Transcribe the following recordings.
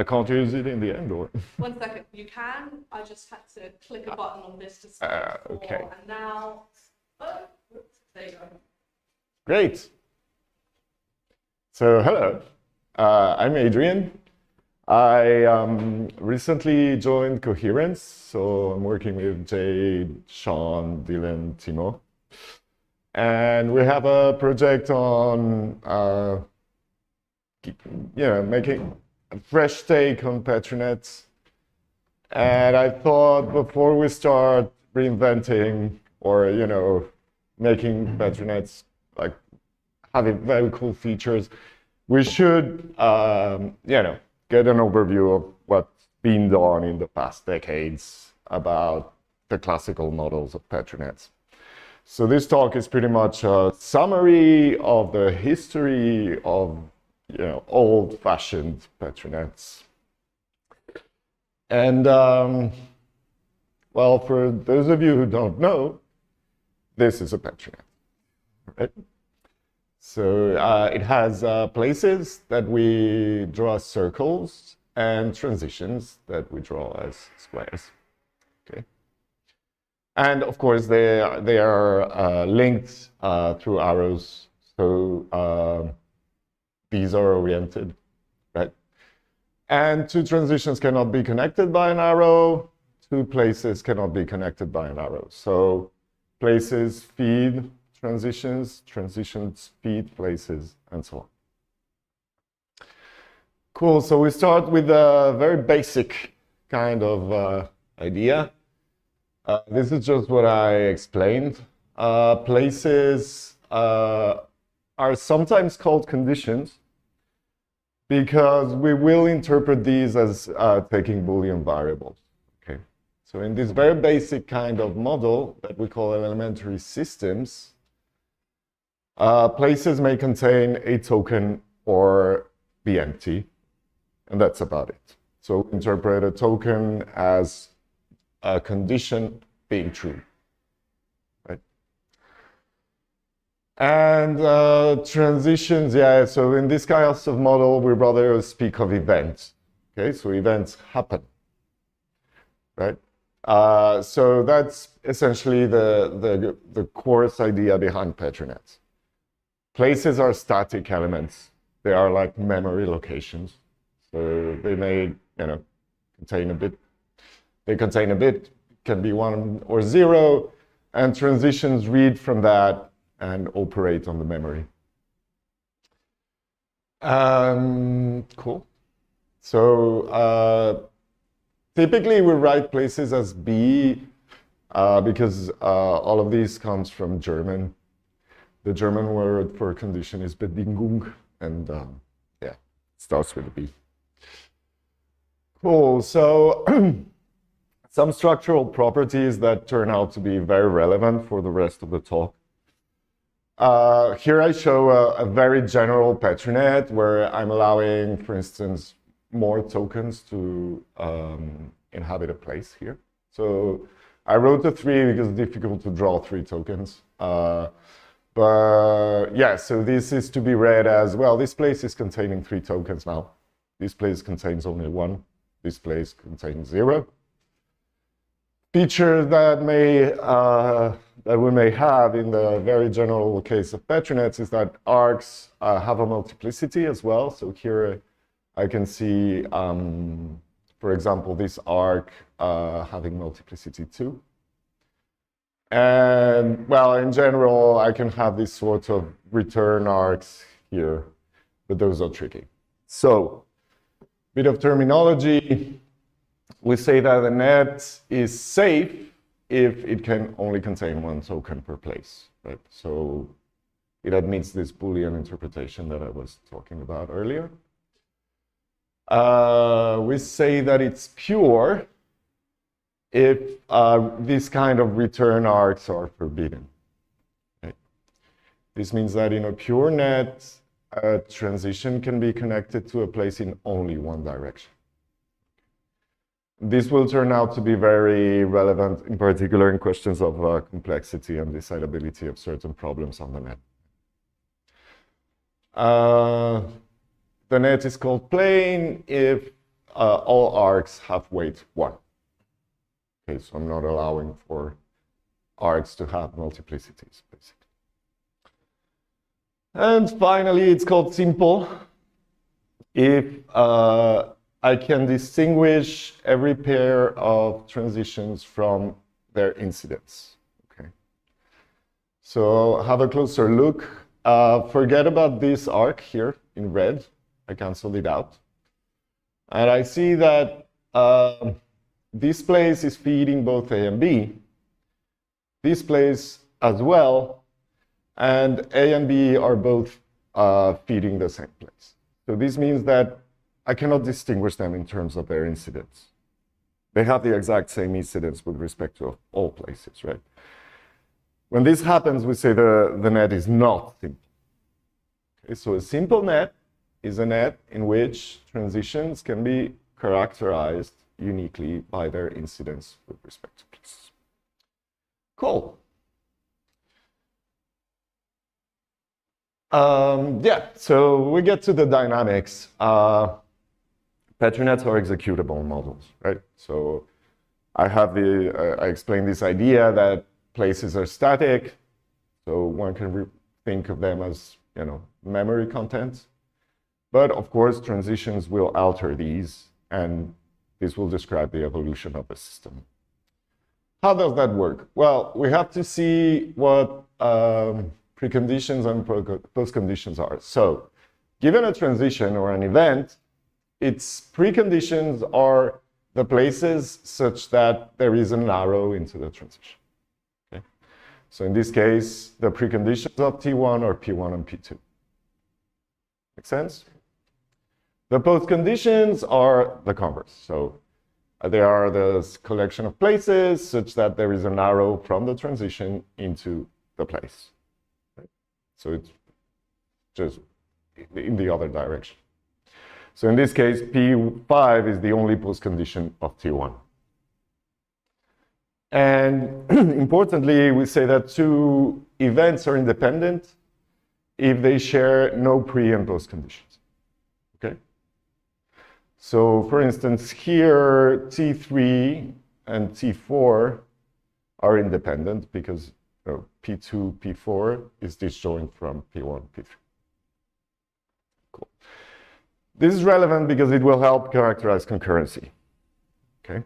I can't use it in the end, or? 1 second. You can. I just had to click a button on this to start. Okay. And now, oh, there you go. Great. So hello, I'm Adrián. I recently joined Coherence, so I'm working with Jade, Sean, Dylan, Timo. And we have a project on making a fresh take on Petrinet. And I thought before we start reinventing or making Petrinets like having very cool features, we should get an overview of what's been done in the past decades about the classical models of Petrinets. So this talk is pretty much a summary of the history of old-fashioned Petrinets. And well, for those of you who don't know, this is a Petrinet, right? So it has places that we draw as circles and transitions that we draw as squares. Okay. And of course, they are linked through arrows. So these are oriented, right? And two transitions cannot be connected by an arrow. Two places cannot be connected by an arrow. So places feed transitions, transitions feed places, and so on. Cool, so we start with a very basic kind of idea. This is just what I explained. Places are sometimes called conditions because we will interpret these as taking Boolean variables. Okay, so in this very basic kind of model that we call elementary systems, places may contain a token or be empty, and that's about it. So we interpret a token as a condition being true, right? And transitions, yeah, so in this kind of model, we rather speak of events. Okay, so events happen, right? So that's essentially the course idea behind Petrinets. Places are static elements. They are like memory locations. So they may, contain a bit. They contain a bit, can be 1 or 0, and transitions read from that and operate on the memory. Cool. So typically we write places as B because all of these comes from German. The German word for condition is Bedingung, and yeah, it starts with a B. Cool, so some structural properties that turn out to be very relevant for the rest of the talk. Here I show a very general Petrinet where I'm allowing, for instance, more tokens to inhabit a place here. So I wrote a 3 because it's difficult to draw 3 tokens. But yeah, so this is to be read as, well, this place is containing 3 tokens now. This place contains only 1. This place contains 0. Features that we may have in the very general case of Petrinets is that arcs have a multiplicity as well. So here I can see, for example, this arc having multiplicity 2. And, well, in general, I can have these sort of return arcs here, but those are tricky. So, bit of terminology. We say that the net is safe if it can only contain 1 token per place, right? So it admits this Boolean interpretation that I was talking about earlier. We say that it's pure if these kind of return arcs are forbidden. Right? This means that in a pure net, a transition can be connected to a place in only one direction. This will turn out to be very relevant, in particular in questions of complexity and decidability of certain problems on the net. The net is called plain if all arcs have weight 1. Okay, so I'm not allowing for arcs to have multiplicities, basically. And finally, it's called simple if I can distinguish every pair of transitions from their incidence. Okay. So have a closer look. Forget about this arc here in red. I canceled it out. And I see that this place is feeding both A and B. This place as well. And A and B are both feeding the same place. So this means that I cannot distinguish them in terms of their incidence. They have the exact same incidence with respect to all places, right? When this happens, we say the net is not simple. Okay, so a simple net is a net in which transitions can be characterized uniquely by their incidence with respect to places. Cool. Yeah, so we get to the dynamics. Petri nets are executable models, right? So I explained this idea that places are static, so one can think of them as, memory contents. But of course, transitions will alter these, and this will describe the evolution of the system. How does that work? Well, we have to see what preconditions and postconditions are. So, given a transition or an event, its preconditions are the places such that there is an arrow into the transition. Okay? So in this case, the preconditions of T1 are P1 and P2. Make sense? The postconditions are the converse. So they are the collection of places such that there is an arrow from the transition into the place. Right? So it's just in the other direction. So in this case, P5 is the only postcondition of T1. And importantly, we say that two events are independent if they share no pre and post conditions. Okay? So for instance, here T3 and T4 are independent because P2, P4 is disjoint from P1, P3. Cool. This is relevant because it will help characterize concurrency. Okay?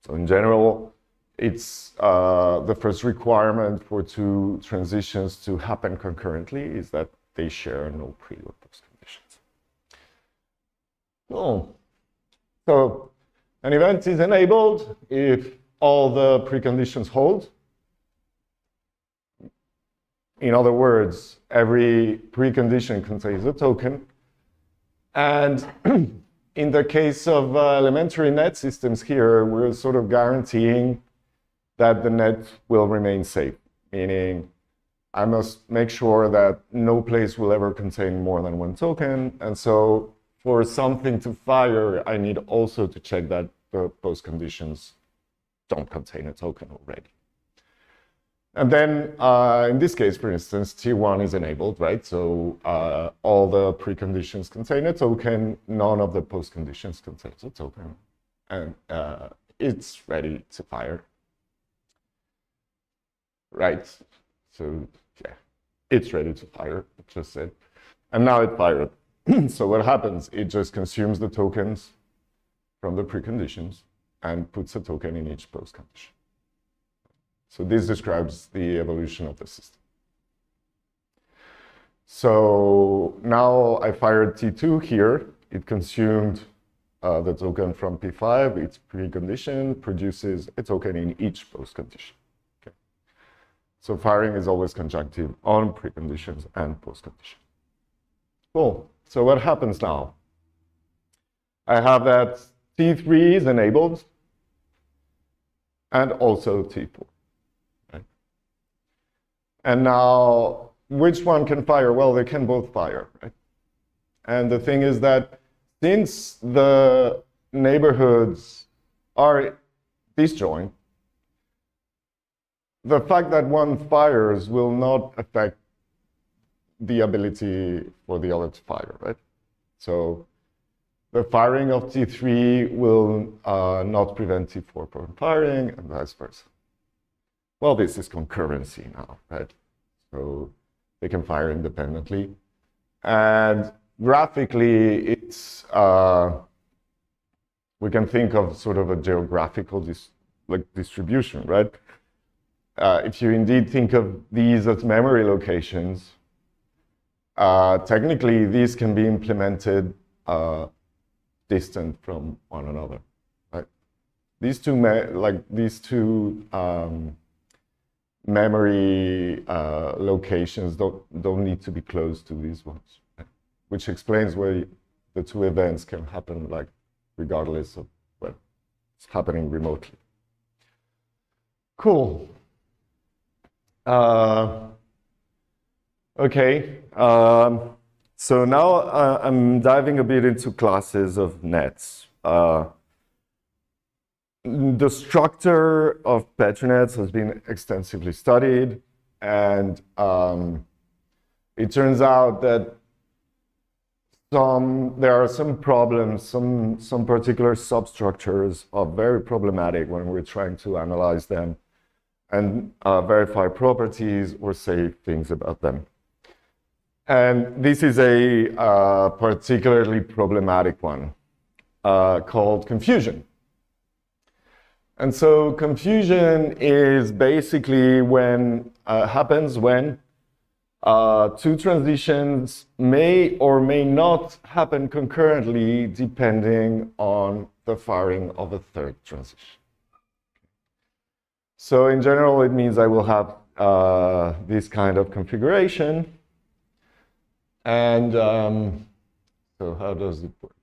So in general, it's the first requirement for two transitions to happen concurrently is that they share no pre or post conditions. Cool. So an event is enabled if all the preconditions hold. In other words, every precondition contains a token. And in the case of elementary net systems here, we're sort of guaranteeing that the net will remain safe, meaning I must make sure that no place will ever contain more than one token. And so for something to fire, I need also to check that the post conditions don't contain a token already. And then in this case, for instance, T1 is enabled, right? So all the preconditions contain a token, none of the post conditions contains a token, and it's ready to fire. Right? So yeah, it's ready to fire, it just said. And now it fired. So what happens? It just consumes the tokens from the preconditions and puts a token in each post condition. So this describes the evolution of the system. So now I fired T2 here. It consumed the token from P5. Its precondition produces a token in each post condition. Okay. So firing is always conjunctive on preconditions and post conditions. Cool. So what happens now? I have that T3 is enabled and also T4. And now, which one can fire? Well, they can both fire, right? And the thing is that since the neighborhoods are disjoint, the fact that one fires will not affect the ability for the other to fire, right? So the firing of T3 will not prevent T4 from firing, and vice versa. Well, this is concurrency now, right? So they can fire independently. And graphically, it's we can think of sort of a geographical distribution, right? If you indeed think of these as memory locations, technically these can be implemented distant from one another, right? These two memory locations don't need to be close to these ones, right? Which explains why the two events can happen like regardless of what is happening remotely. Cool. Okay. So now I'm diving a bit into classes of nets. The structure of Petri nets has been extensively studied, and it turns out that there are some problems, some particular substructures are very problematic when we're trying to analyze them and verify properties or say things about them. And this is a particularly problematic one called confusion. And so confusion is basically when happens when two transitions may or may not happen concurrently depending on the firing of a third transition. So in general, it means I will have this kind of configuration. And so how does it work?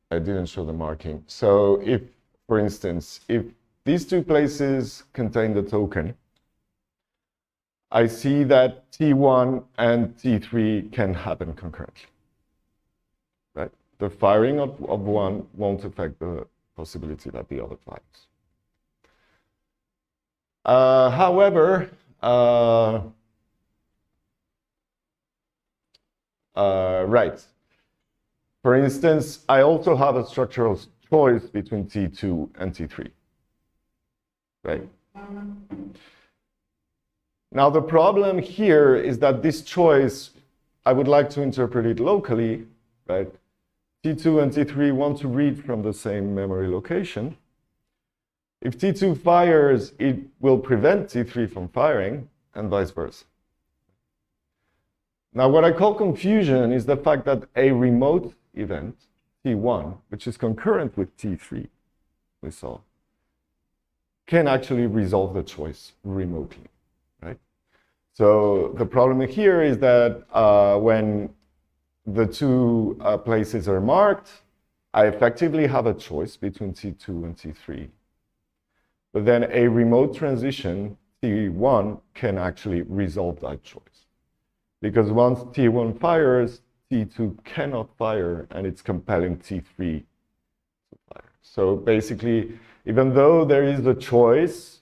I didn't show the marking. So if, for instance, if these two places contain the token, I see that T1 and T3 can happen concurrently, right? The firing of one won't affect the possibility that the other fires. However, right. For instance, I also have a structural choice between T2 and T3, right? Now, the problem here is that this choice, I would like to interpret it locally, right? T2 and T3 want to read from the same memory location. If T2 fires, it will prevent T3 from firing, and vice versa. Now, what I call confusion is the fact that a remote event, T1, which is concurrent with T3, we saw, can actually resolve the choice remotely, right? So the problem here is that when the two places are marked, I effectively have a choice between T2 and T3. But then a remote transition, T1, can actually resolve that choice. Because once T1 fires, T2 cannot fire, and it's compelling T3 to fire. So basically, even though there is a choice,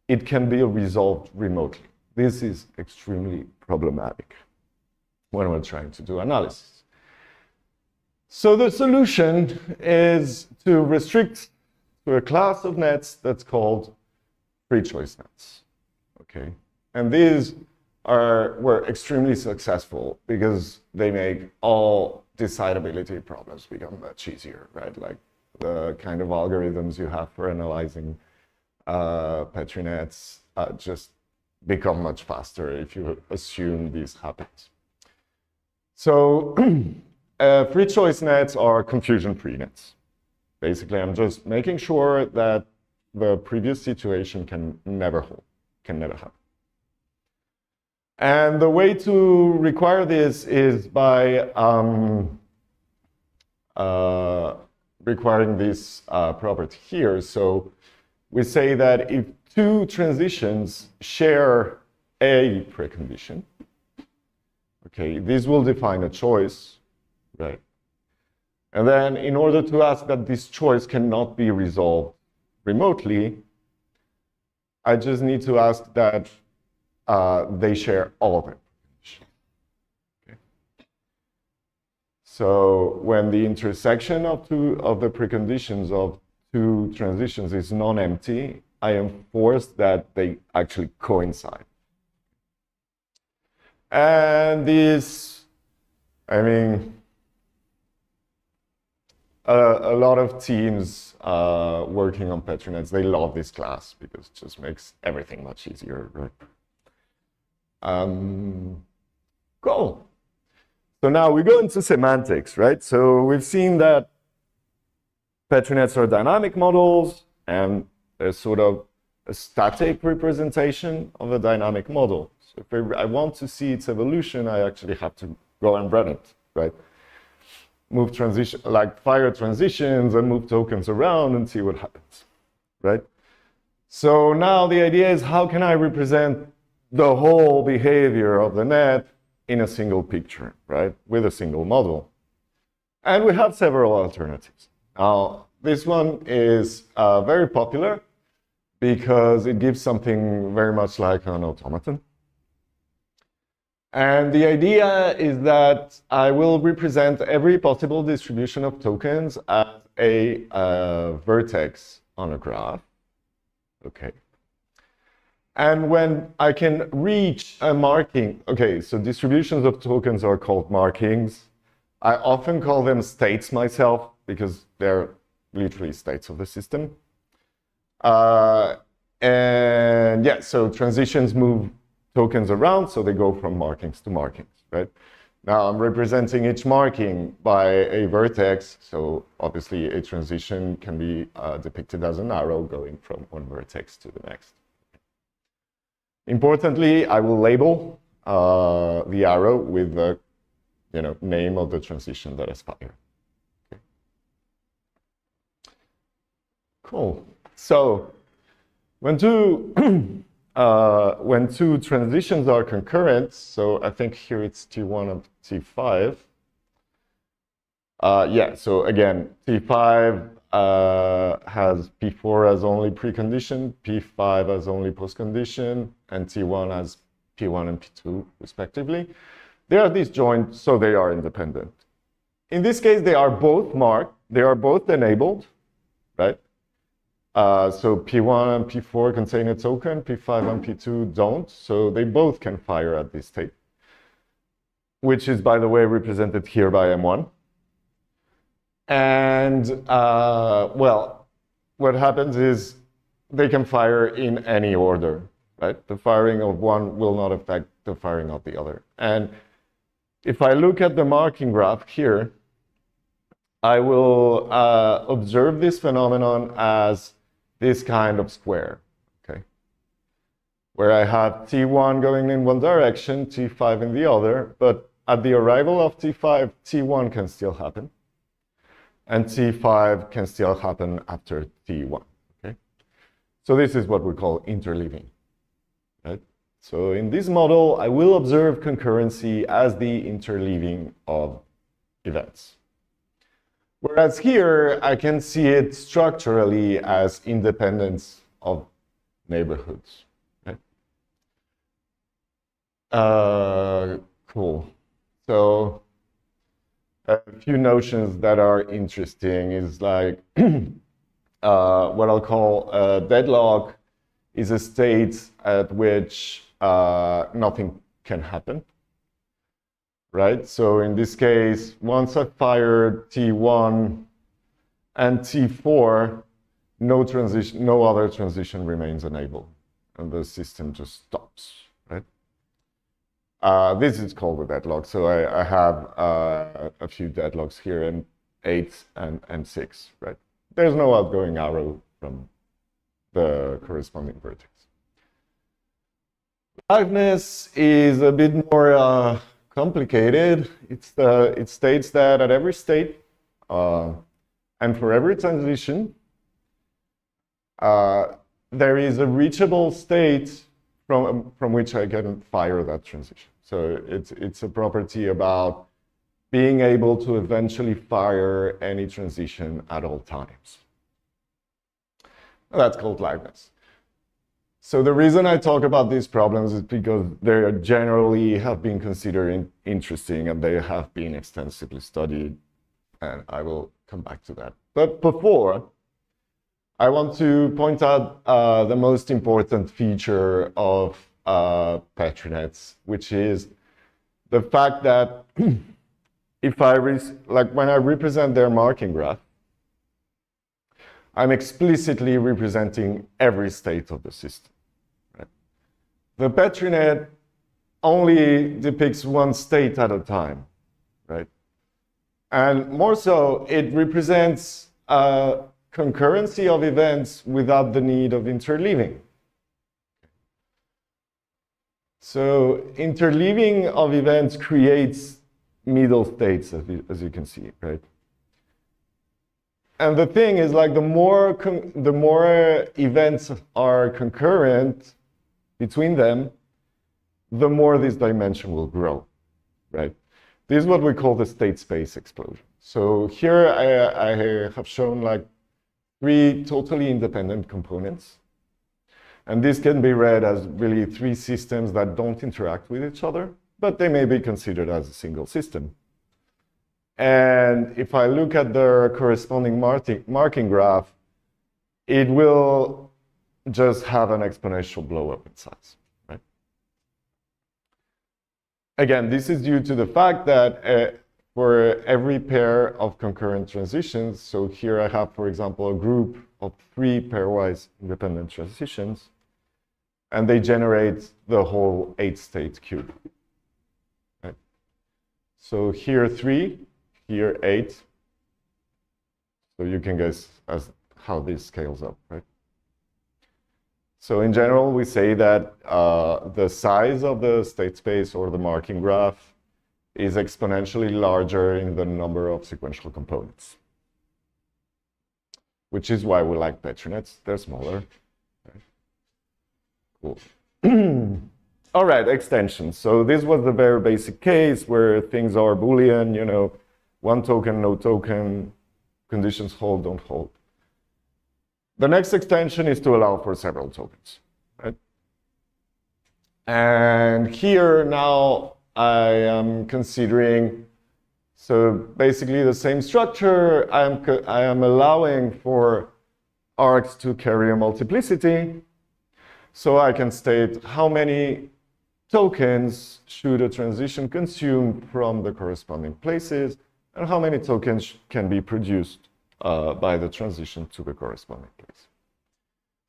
it can be resolved remotely. This is extremely problematic when we're trying to do analysis. So the solution is to restrict to a class of nets that's called free choice nets. Okay, and these were extremely successful because they make all decidability problems become much easier, right? Like the kind of algorithms you have for analyzing Petri nets just become much faster if you assume this happens. So free choice nets are confusion-free nets. Basically, I'm just making sure that the previous situation can never happen. And the way to require this is by requiring this property here. So we say that if two transitions share a precondition, okay, this will define a choice, right? And then in order to ask that this choice cannot be resolved remotely, I just need to ask that they share all of it. Okay. So when the intersection of the preconditions of two transitions is non-empty, I enforce that they actually coincide. And this, I mean, a lot of teams working on Petri nets, they love this class because it just makes everything much easier, right? Cool. So now we go into semantics, right? So we've seen that Petri nets are dynamic models, and there's sort of a static representation of a dynamic model. So if I want to see its evolution, I actually have to go and run it, right? Move transition, like fire transitions and move tokens around and see what happens, right? So now the idea is, how can I represent the whole behavior of the net in a single picture, right? With a single model. And we have several alternatives. Now, this one is very popular because it gives something very much like an automaton. And the idea is that I will represent every possible distribution of tokens as a vertex on a graph. Okay. And when I can reach a marking, okay, so distributions of tokens are called markings. I often call them states myself because they're literally states of the system. And yeah, so transitions move tokens around, so they go from markings to markings, right? Now I'm representing each marking by a vertex, so obviously a transition can be depicted as an arrow going from one vertex to the next. Importantly, I will label the arrow with the name of the transition that is fired. Okay. Cool. So when two transitions are concurrent, so I think here it's T1 and T5. Yeah, so again, T5 has P4 as only precondition, P5 as only postcondition, and T1 as P1 and P2, respectively. They are disjoint, so they are independent. In this case, they are both marked, they are both enabled, right? So P1 and P4 contain a token, P5 and P2 don't, so they both can fire at this state, which is, by the way, represented here by M1. And, well, what happens is they can fire in any order, right? The firing of one will not affect the firing of the other. And if I look at the marking graph here, I will observe this phenomenon as this kind of square, okay? Where I have T1 going in one direction, T5 in the other, but at the arrival of T5, T1 can still happen. And T5 can still happen after T1, okay? So this is what we call interleaving, right? So in this model, I will observe concurrency as the interleaving of events. Whereas here, I can see it structurally as independence of neighborhoods, right? Cool. So a few notions that are interesting is like what I'll call a deadlock is a state at which nothing can happen, right? So in this case, once I fired T1 and T4, no other transition remains enabled, and the system just stops, right? This is called a deadlock. So I have a few deadlocks here, and 8 and 6, right? There's no outgoing arrow from the corresponding vertex. Liveness is a bit more complicated. It states that at every state and for every transition, there is a reachable state from which I can fire that transition. So it's a property about being able to eventually fire any transition at all times. That's called liveness. So the reason I talk about these problems is because they generally have been considered interesting and they have been extensively studied, and I will come back to that. But before, I want to point out the most important feature of Petri nets, which is the fact that if when I represent their marking graph, I'm explicitly representing every state of the system. Right? The Petri net only depicts one state at a time, right? And more so, it represents a concurrency of events without the need of interleaving. So interleaving of events creates middle states, as you can see, right? And the thing is, like, the more events are concurrent between them, the more this dimension will grow, right? This is what we call the state space explosion. So here I have shown like 3 totally independent components. And this can be read as really 3 systems that don't interact with each other, but they may be considered as a single system. And if I look at the corresponding marking graph, it will just have an exponential blow up in size, right? Again, this is due to the fact that for every pair of concurrent transitions, so here I have, for example, a group of 3 pairwise independent transitions, and they generate the whole 8-state cube. Right? So here 3, here 8. So you can guess as how this scales up, right? So in general, we say that the size of the state space or the marking graph is exponentially larger in the number of sequential components, which is why we like Petri nets. They're smaller. Right? Cool. All right, extensions. So this was the very basic case where things are Boolean, you know, 1 token, no token, conditions hold, don't hold. The next extension is to allow for several tokens, right? And here now I am considering, so basically the same structure. I am allowing for arcs to carry a multiplicity. So I can state how many tokens should a transition consume from the corresponding places, and how many tokens can be produced by the transition to the corresponding place.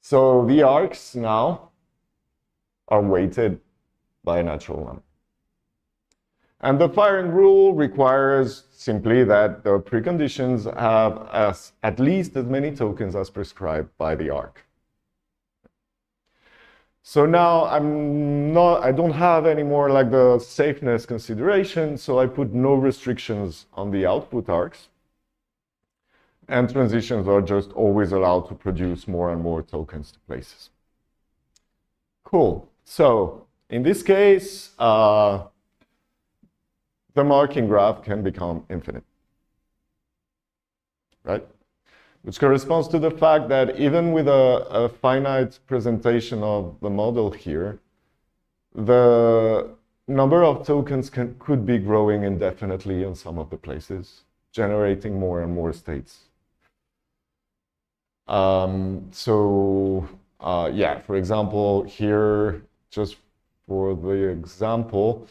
So the arcs now are weighted by a natural number. And the firing rule requires simply that the preconditions have at least as many tokens as prescribed by the arc. So now I don't have any more like the safeness consideration, so I put no restrictions on the output arcs. And transitions are just always allowed to produce more and more tokens to places. Cool. So in this case, the marking graph can become infinite, right? Which corresponds to the fact that even with a finite presentation of the model here, the number of tokens could be growing indefinitely in some of the places, generating more and more states. Yeah, for example, here, just for the example,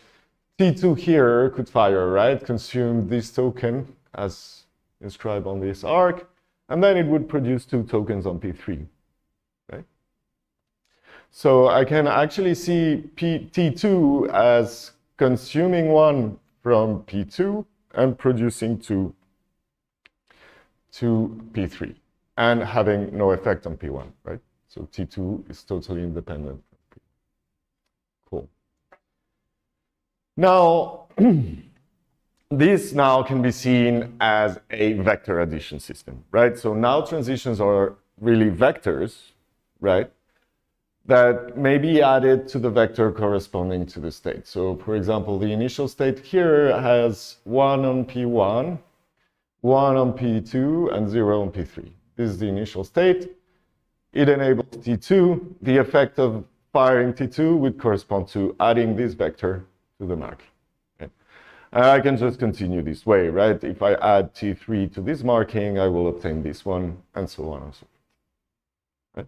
T2 here could fire, right? Consume this token as inscribed on this arc, and then it would produce 2 tokens on P3, right? So I can actually see T2 as consuming 1 from P2 and producing 2 to P3 and having no effect on P1, right? So T2 is totally independent. Cool. Now, this now can be seen as a vector addition system, right? So now transitions are really vectors, right? That may be added to the vector corresponding to the state. So for example, the initial state here has 1 on P1, 1 on P2, and 0 on P3. This is the initial state. it enables T2. The effect of firing T2 would correspond to adding this vector to the mark. Okay. And I can just continue this way, right? If I add T3 to this marking, I will obtain this one, and so on and so forth. Right?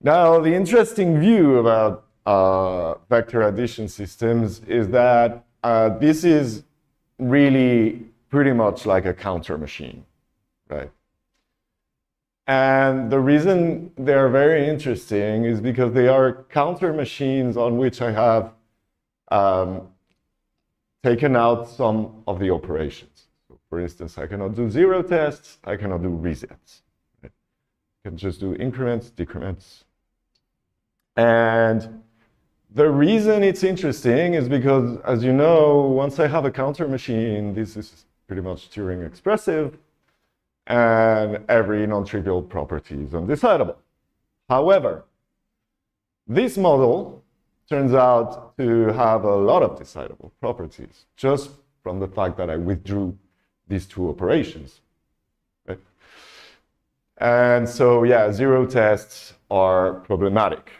Now, the interesting view about vector addition systems is that this is really pretty much like a counter machine, right? And the reason they're very interesting is because they are counter machines on which I have taken out some of the operations. So for instance, I cannot do zero tests, I cannot do resets. Right? I can just do increments, decrements. And the reason it's interesting is because, as you know, once I have a counter machine, this is pretty much Turing expressive, and every non-trivial property is undecidable. However, this model turns out to have a lot of decidable properties, just from the fact that I withdrew these two operations. Right? And so, yeah, zero tests are problematic.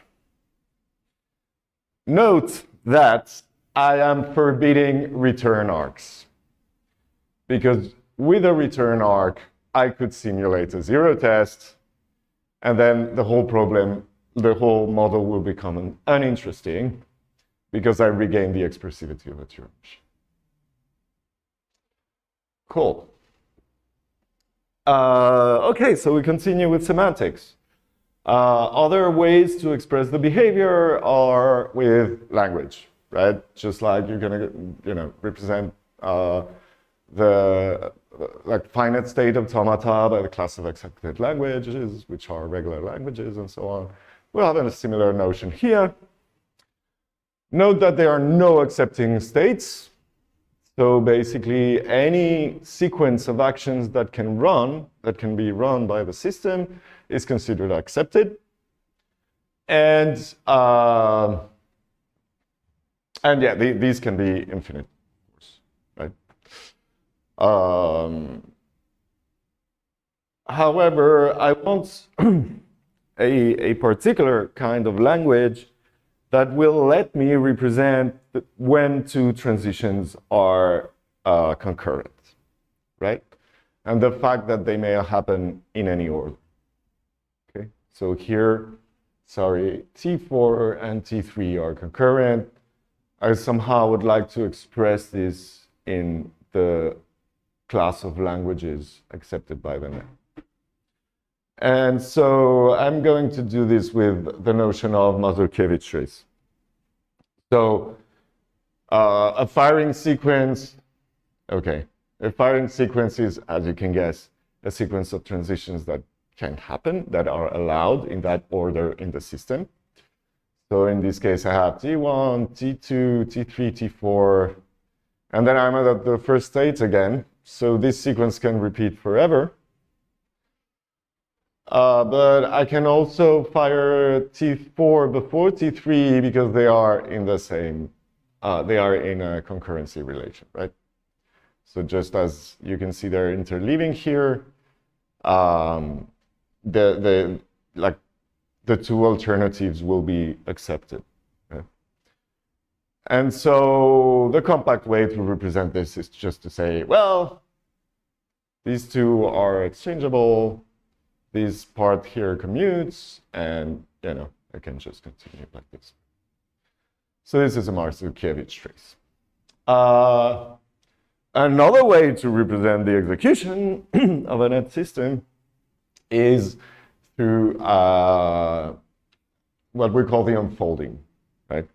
Note that I am forbidding return arcs, because with a return arc, I could simulate a zero test, and then the whole model will become uninteresting because I regain the expressivity of a Turing machine. Cool. Okay, so we continue with semantics. Other ways to express the behavior are with language, right? Just like you're gonna, represent the finite state automata by the class of accepted languages, which are regular languages, and so on. We'll have a similar notion here. Note that there are no accepting states. So basically, any sequence of actions that can be run by the system, is considered accepted. And yeah, these can be infinite, of course, right? However, I want a particular kind of language that will let me represent when two transitions are concurrent, right? And the fact that they may happen in any order. Okay, so here, sorry, T4 and T3 are concurrent. I somehow would like to express this in the class of languages accepted by the net. And so I'm going to do this with the notion of Mazurkiewicz trace. So a firing sequence, okay, a firing sequence is, as you can guess, a sequence of transitions that can happen, that are allowed in that order in the system. So in this case, I have T1, T2, T3, T4, and then I'm at the first state again. So this sequence can repeat forever. But I can also fire T4 before T3 because they are in the same, they are in a concurrency relation, right? So just as you can see they're interleaving here, the two alternatives will be accepted. Right? And so the compact way to represent this is just to say, well, these two are exchangeable. This part here commutes, and I can just continue like this. So this is a Mazurkiewicz trace. Another way to represent the execution of a net system is through what we call the unfolding, right?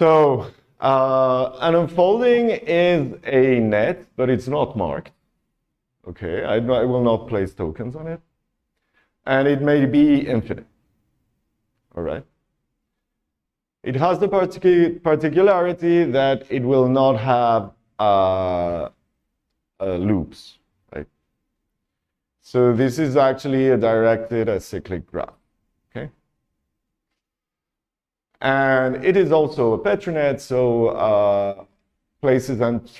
So an unfolding is a net, but it's not marked. Okay, I will not place tokens on it. And it may be infinite, all right? It has the particularity that it will not have loops, right? So this is actually a directed acyclic graph, okay? And it is also a Petri net, so places and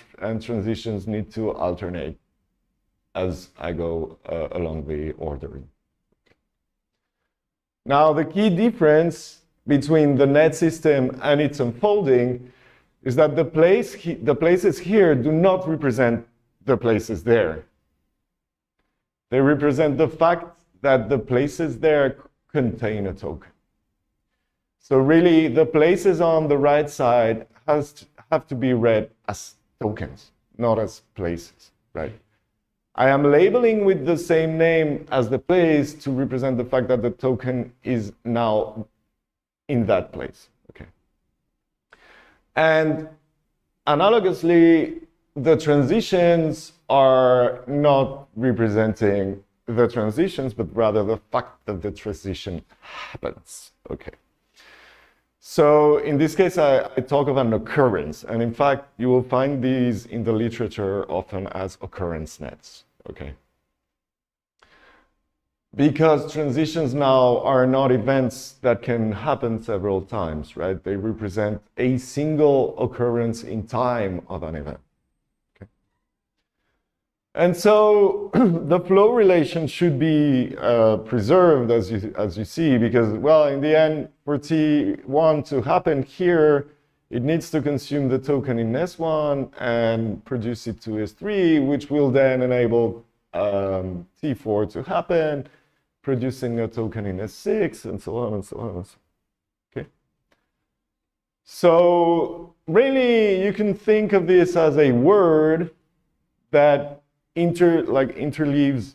transitions need to alternate. as I go along the ordering. Now, the key difference between the net system and its unfolding is that the places here do not represent the places there. They represent the fact that the places there contain a token. So really, the places on the right side have to be read as tokens, not as places, right? I am labeling with the same name as the place to represent the fact that the token is now in that place, okay? And analogously, the transitions are not representing the transitions, but rather the fact that the transition happens, okay? So in this case, I talk of an occurrence. And in fact, you will find these in the literature often as occurrence nets, okay? Because transitions now are not events that can happen several times, right? They represent a single occurrence in time of an event. And so the flow relation should be preserved, as you see, because, well, in the end, for T1 to happen here, it needs to consume the token in S1 and produce it to S3, which will then enable T4 to happen, producing a token in S6, and so on and so on and so on. Okay? So really, you can think of this as a word that interleaves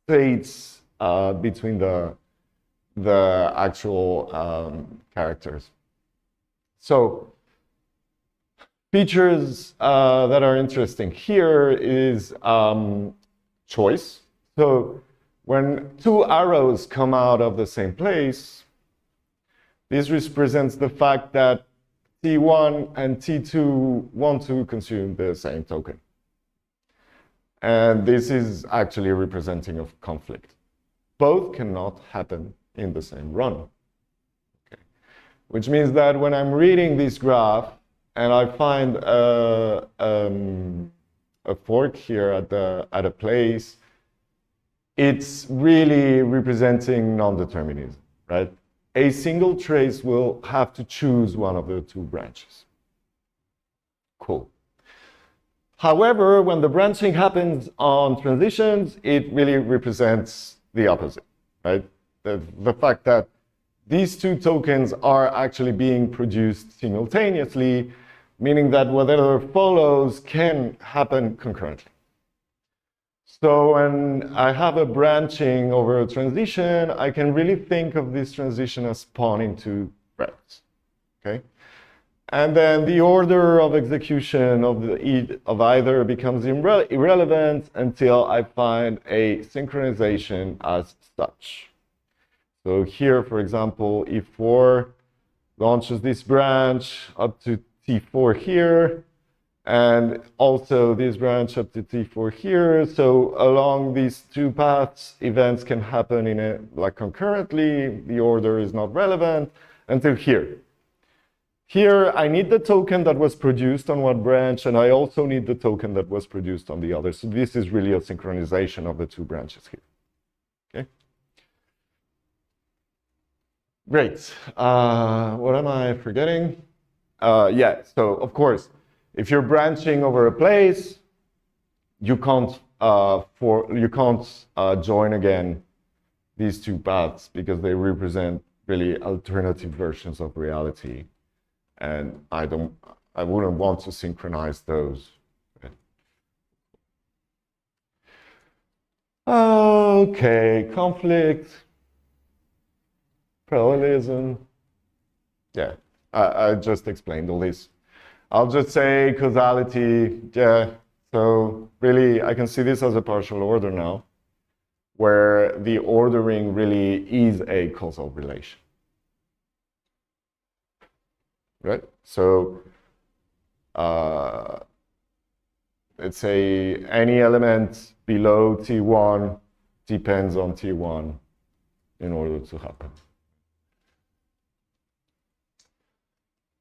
states between the actual characters. So features that are interesting here is choice. So when two arrows come out of the same place, this represents the fact that T1 and T2 want to consume the same token. And this is actually representing a conflict. Both cannot happen in the same run. Okay. Which means that when I'm reading this graph and I find a fork here at a place, it's really representing non-determinism, right? A single trace will have to choose one of the two branches. Cool. However, when the branching happens on transitions, it really represents the opposite, right? The fact that these two tokens are actually being produced simultaneously, meaning that whatever follows can happen concurrently. So when I have a branching over a transition, I can really think of this transition as spawning two threads, okay? And then the order of execution of either becomes irrelevant until I find a synchronization as such. So here, for example, E4 launches this branch up to T4 here, and also this branch up to T4 here. So along these two paths, events can happen concurrently. The order is not relevant until here. Here, I need the token that was produced on one branch, and I also need the token that was produced on the other. So this is really a synchronization of the two branches here. Okay? Great. What am I forgetting? Yeah, so of course, if you're branching over a place, you can't join again these two paths because they represent really alternative versions of reality. And I wouldn't want to synchronize those. Okay, conflict, parallelism. Yeah, I just explained all this. I'll just say causality. Yeah, so really I can see this as a partial order now, where the ordering really is a causal relation. Right? So let's say any element below T1 depends on T1 in order to happen.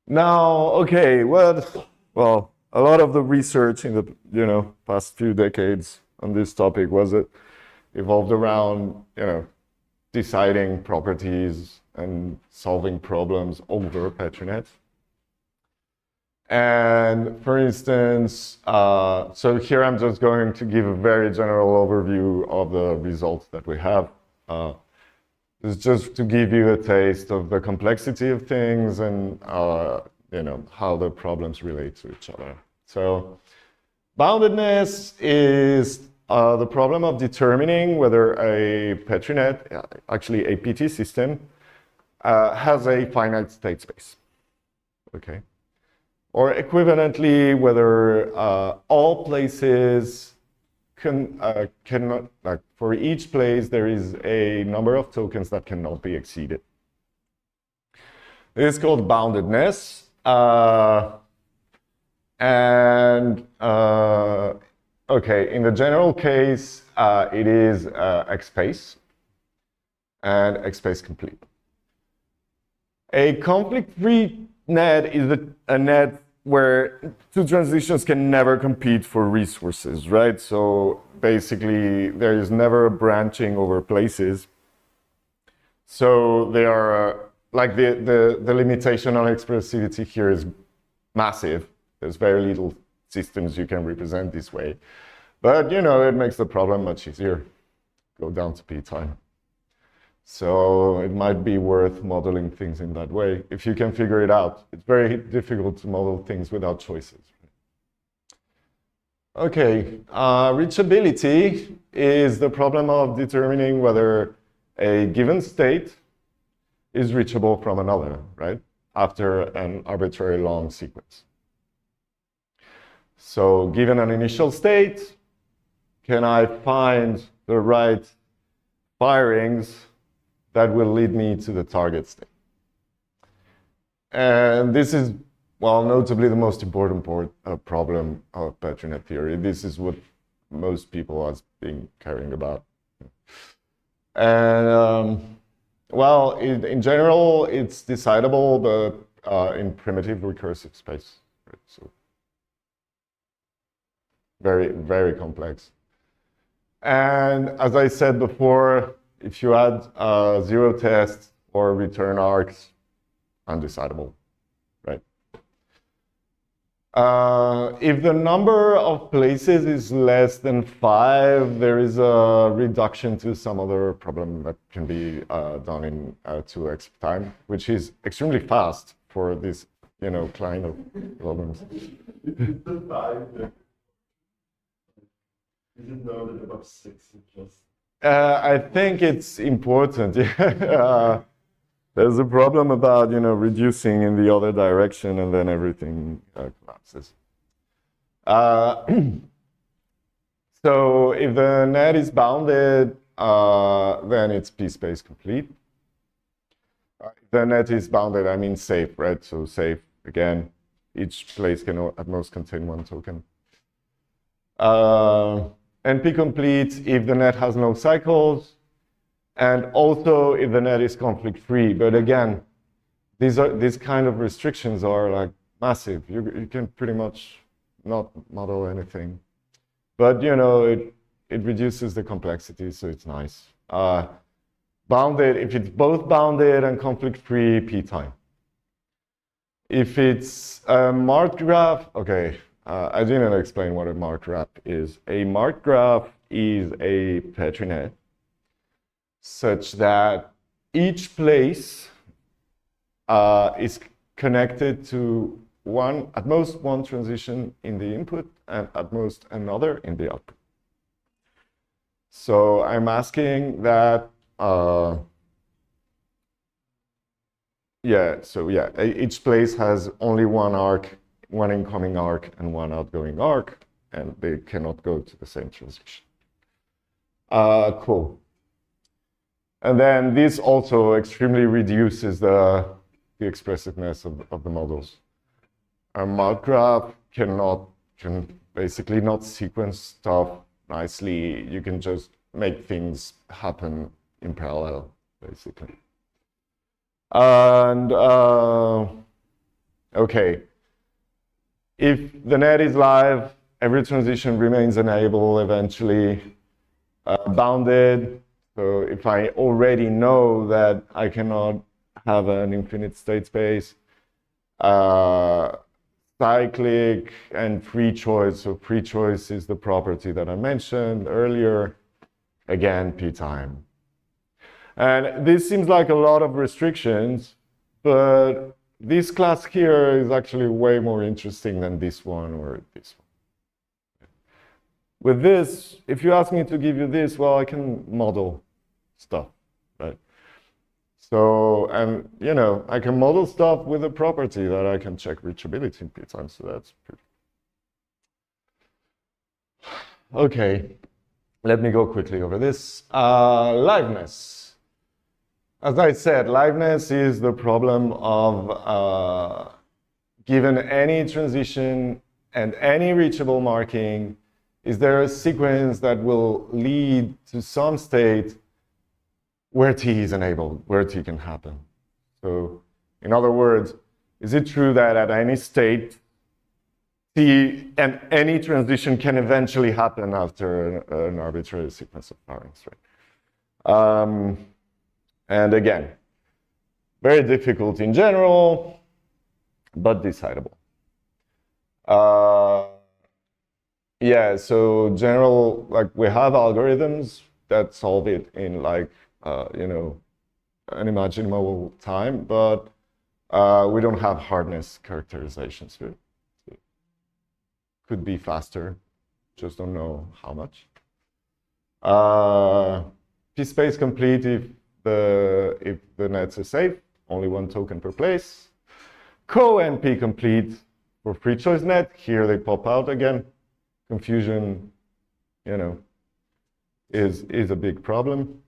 Now, okay, well, a lot of the research in the past few decades on this topic was it evolved around, deciding properties and solving problems over Petri net. And for instance, so here I'm just going to give a very general overview of the results that we have. It's just to give you a taste of the complexity of things and how the problems relate to each other. So boundedness is the problem of determining whether a Petri net, actually a PT system, has a finite state space. Okay. Or equivalently, whether all places cannot, like for each place, there is a number of tokens that cannot be exceeded. This is called boundedness. Okay, in the general case, it is X space and X space complete. A conflict-free net is a net where two transitions can never compete for resources, right? So basically, there is never a branching over places. So they are like the limitation on expressivity here is massive. There's very little systems you can represent this way. But it makes the problem much easier. Go down to p time. So it might be worth modeling things in that way if you can figure it out. It's very difficult to model things without choices. Okay, reachability is the problem of determining whether a given state is reachable from another, right? After an arbitrary long sequence. So given an initial state, can I find the right firings that will lead me to the target state? And this is, well, notably the most important problem of Petri net theory. This is what most people have been caring about. And, well, in general, it's decidable, but in primitive recursive space. Right? So very, very complex. And as I said before, if you add zero tests or return arcs, undecidable, right? If the number of places is less than 5, there is a reduction to some other problem that can be done in 2x time, which is extremely fast for this, kind of problems. You didn't know that above 6 it just... I think it's important. There's a problem about, reducing in the other direction and then everything collapses. So if the net is bounded, then it's p-space complete. If the net is bounded, I mean safe, right? So safe, again, each place can at most contain one token. NP complete if the net has no cycles, and also if the net is conflict-free. But again, these kind of restrictions are like massive. You can pretty much not model anything. But it reduces the complexity, so it's nice. Bounded, if it's both bounded and conflict-free, p time. If it's a marked graph, okay. I didn't explain what a marked graph is. A marked graph is a Petri net such that each place is connected to at most one transition in the input and at most another in the output. So I'm asking that, each place has only one arc, one incoming arc and one outgoing arc, and they cannot go to the same transition. Cool. And then this also extremely reduces the expressiveness of the models. A marked graph can basically not sequence stuff nicely. You can just make things happen in parallel, basically. And okay. If the net is live every transition remains enabled, eventually bounded. So if I already know that I cannot have an infinite state space, cyclic and free choice. So free choice is the property that I mentioned earlier. Again, p time. And this seems like a lot of restrictions, but this class here is actually way more interesting than this one or this one. With this, if you ask me to give you this, well, I can model stuff, right? So, and you know, I can model stuff with a property that I can check reachability in p time, so that's pretty. Okay, let me go quickly over this. Liveness. As I said, liveness is the problem of given any transition and any reachable marking, is there a sequence that will lead to some state where T is enabled, where T can happen. So in other words, is it true that at any state, T and any transition can eventually happen after an arbitrary sequence of firings, right? And again, very difficult in general, but decidable. Yeah, so general, like we have algorithms that solve it in like, you know, unimaginable time, but we don't have hardness characterizations here. So could be faster, just don't know how much. P-space complete if the nets are safe, only one token per place. Co-NP complete for free choice net, here they pop out again. Confusion, you know, is a big problem.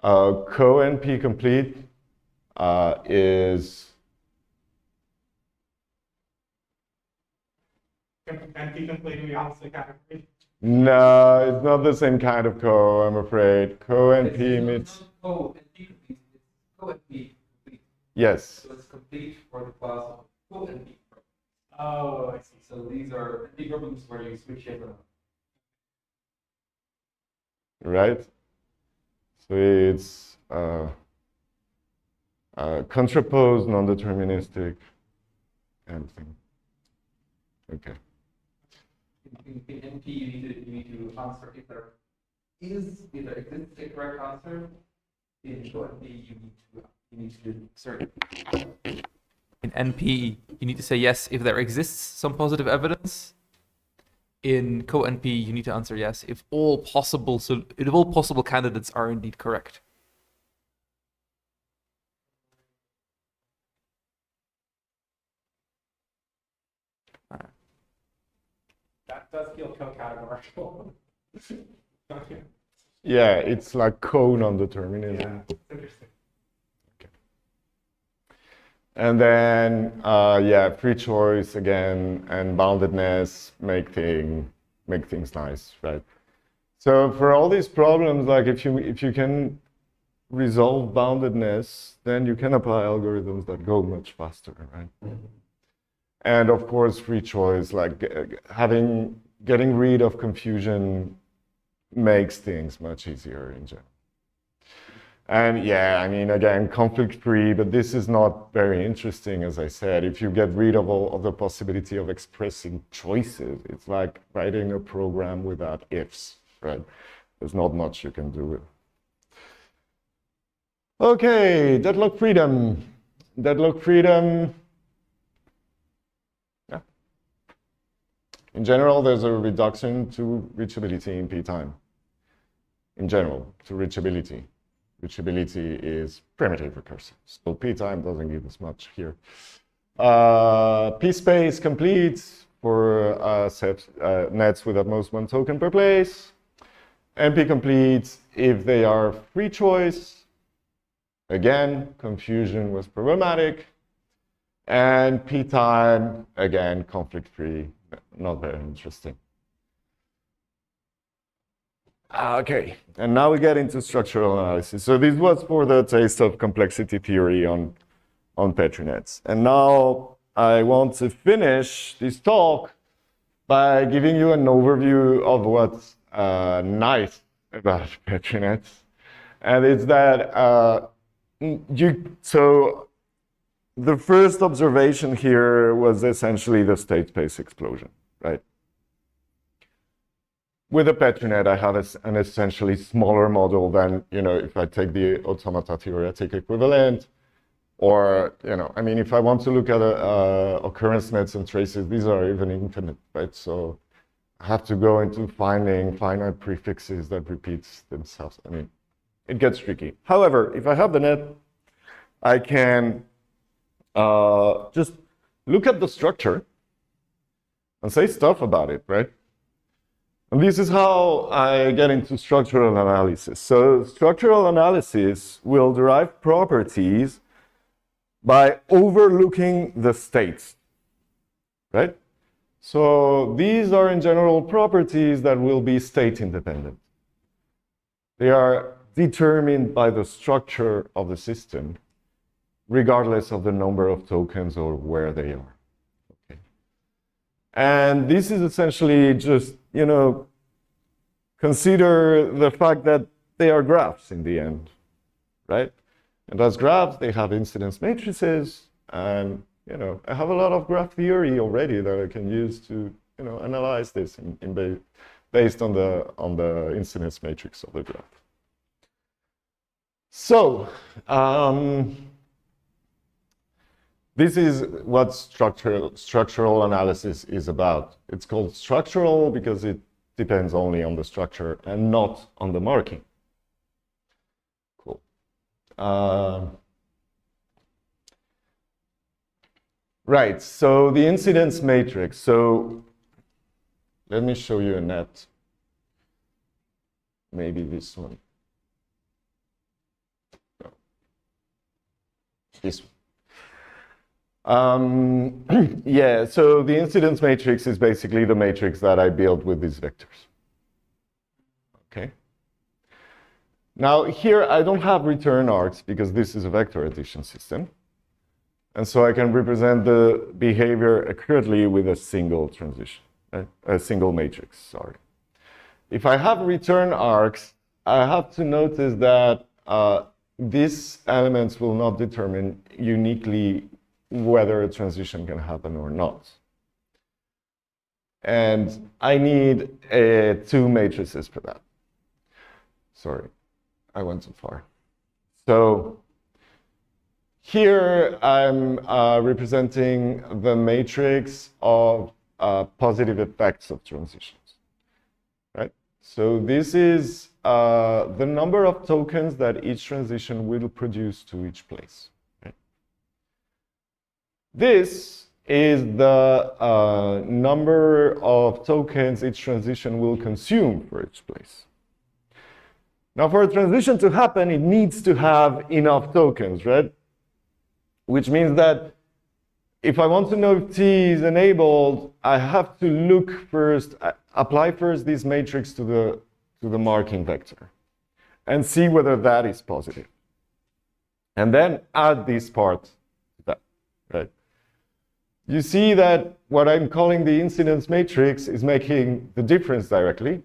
Co-NP complete is NP complete we also category. no, it's not the same kind of co, I'm afraid. Co-NP means Co-NP complete. It's co-NP complete. yes. So it's complete for the class of co-NP. Oh, I see. So these are NP problems where you switch it around. Right? So it's contraposed, non-deterministic, and thing. Okay. In NP, you need to answer if there exists a correct answer. In co-NP, you need to In NP, you need to say yes if there exists some positive evidence. In co-NP, you need to answer yes if all possible candidates are indeed correct. That does feel co-categorical. Yeah, it's like co-non-determinism. Yeah, it's interesting. And then, yeah, free choice again and boundedness make things nice, right? So for all these problems, like if you can resolve boundedness, then you can apply algorithms that go much faster, right? Mm-hmm. And of course, free choice, like getting rid of confusion makes things much easier in general. And yeah, I mean, again, conflict-free, but this is not very interesting, as I said. If you get rid of all of the possibility of expressing choices, it's like writing a program without ifs, right? There's not much you can do with it. Okay, deadlock freedom. Deadlock freedom. Yeah. In general, there's a reduction to reachability in p time. In general, to reachability. Reachability is primitive recursive, so p time doesn't give us much here. P-space complete for nets with at most one token per place. NP complete if they are free choice. Again, confusion was problematic. And p time, again, conflict-free, not very interesting. Okay, and now we get into structural analysis. So this was for the taste of complexity theory on Petri nets. And now I want to finish this talk by giving you an overview of what's nice about Petri nets. And it's that so the first observation here was essentially the state space explosion, right? With a Petri net, I have an essentially smaller model than, if I take the automata theoretic equivalent, or, I mean, if I want to look at occurrence nets and traces, these are even infinite, right? So I have to go into finding finite prefixes that repeats themselves. I mean, it gets tricky. However, if I have the net, I can just look at the structure and say stuff about it, right? And this is how I get into structural analysis. So structural analysis will derive properties by overlooking the states, right? So these are in general properties that will be state independent. They are determined by the structure of the system, regardless of the number of tokens or where they are. Okay. And this is essentially just, consider the fact that they are graphs in the end, right? And as graphs, they have incidence matrices, and I have a lot of graph theory already that I can use to analyze this based on the incidence matrix of the graph. So this is what structural analysis is about. It's called structural because it depends only on the structure and not on the marking. Cool. Right, so the incidence matrix. So let me show you a net. Maybe this one. No. This one. Yeah, so the incidence matrix is basically the matrix that I built with these vectors. Okay. Now here I don't have return arcs because this is a vector addition system. And so I can represent the behavior accurately with a single transition, right? A single matrix, sorry. If I have return arcs, I have to notice that these elements will not determine uniquely whether a transition can happen or not. And I need two matrices for that. Sorry, I went too far. So here I'm representing the matrix of positive effects of transitions, right? So this is the number of tokens that each transition will produce to each place. Right? This is the number of tokens each transition will consume for each place. Now, for a transition to happen, it needs to have enough tokens, right? Which means that if I want to know if T is enabled, I have to look first, apply first this matrix to the marking vector and see whether that is positive. And then add this part to that, right? You see that what I'm calling the incidence matrix is making the difference directly.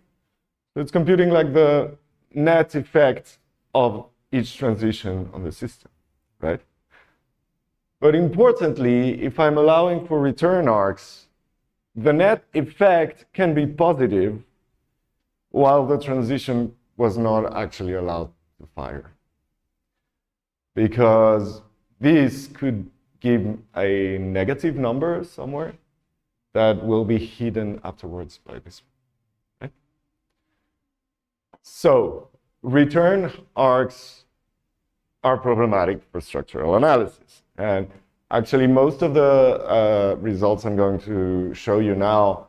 So it's computing like the net effect of each transition on the system, right? But importantly, if I'm allowing for return arcs, the net effect can be positive while the transition was not actually allowed to fire. Because this could give a negative number somewhere that will be hidden afterwards by this. Right? So return arcs are problematic for structural analysis. And actually, most of the results I'm going to show you now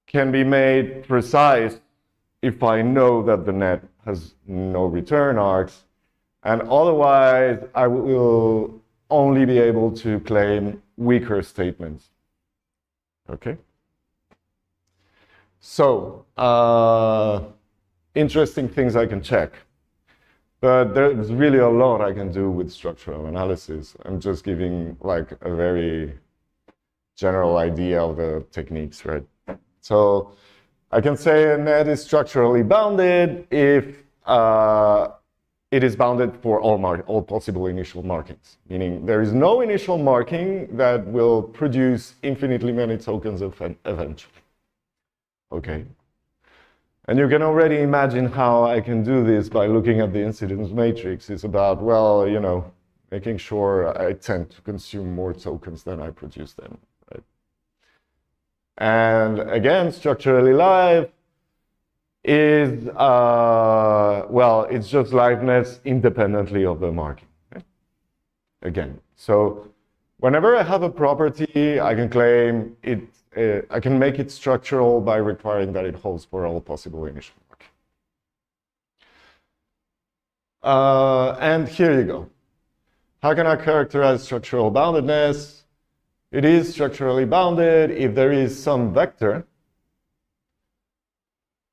can be made precise if I know that the net has no return arcs. And otherwise, I will only be able to claim weaker statements. Okay? So, interesting things I can check. But there's really a lot I can do with structural analysis. I'm just giving like a very general idea of the techniques, right? So I can say a net is structurally bounded if it is bounded for all possible initial markings, meaning there is no initial marking that will produce infinitely many tokens eventually. Okay. And you can already imagine how I can do this by looking at the incidence matrix. It's about, well, you know, making sure I tend to consume more tokens than I produce them, right? And again, structurally live is, well, it's just liveness independently of the marking, right? Again, so whenever I have a property, I can claim it, I can make it structural by requiring that it holds for all possible initial marking. And here you go. How can I characterize structural boundedness? It is structurally bounded if there is some vector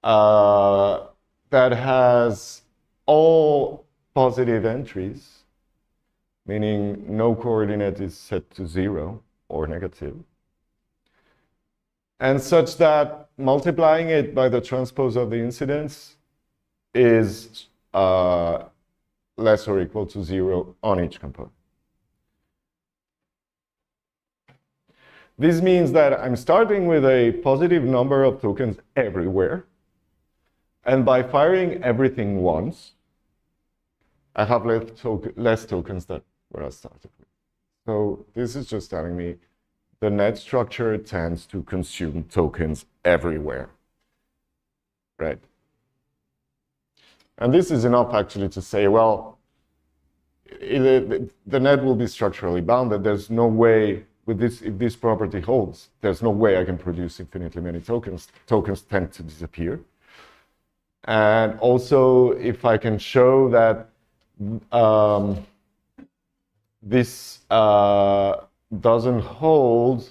that has all positive entries, meaning no coordinate is set to 0 or negative, and such that multiplying it by the transpose of the incidence is less or equal to 0 on each component. This means that I'm starting with a positive number of tokens everywhere, and by firing everything once, I have less tokens than where I started with. So this is just telling me the net structure tends to consume tokens everywhere, right? And this is enough actually to say, well, the net will be structurally bounded. There's no way with this, if this property holds, there's no way I can produce infinitely many tokens. Tokens tend to disappear. And also, if I can show that this doesn't hold,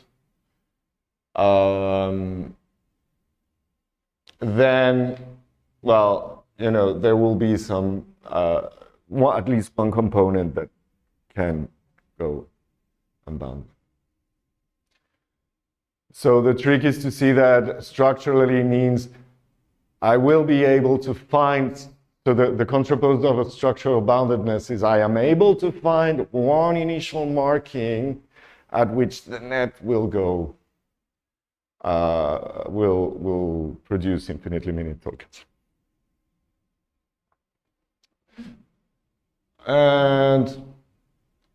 then, well, you know, there will be some, at least one component that can go unbounded. So the trick is to see that structurally means I will be able to find, so the contrapose of a structural boundedness is I am able to find one initial marking at which the net will go, will produce infinitely many tokens. And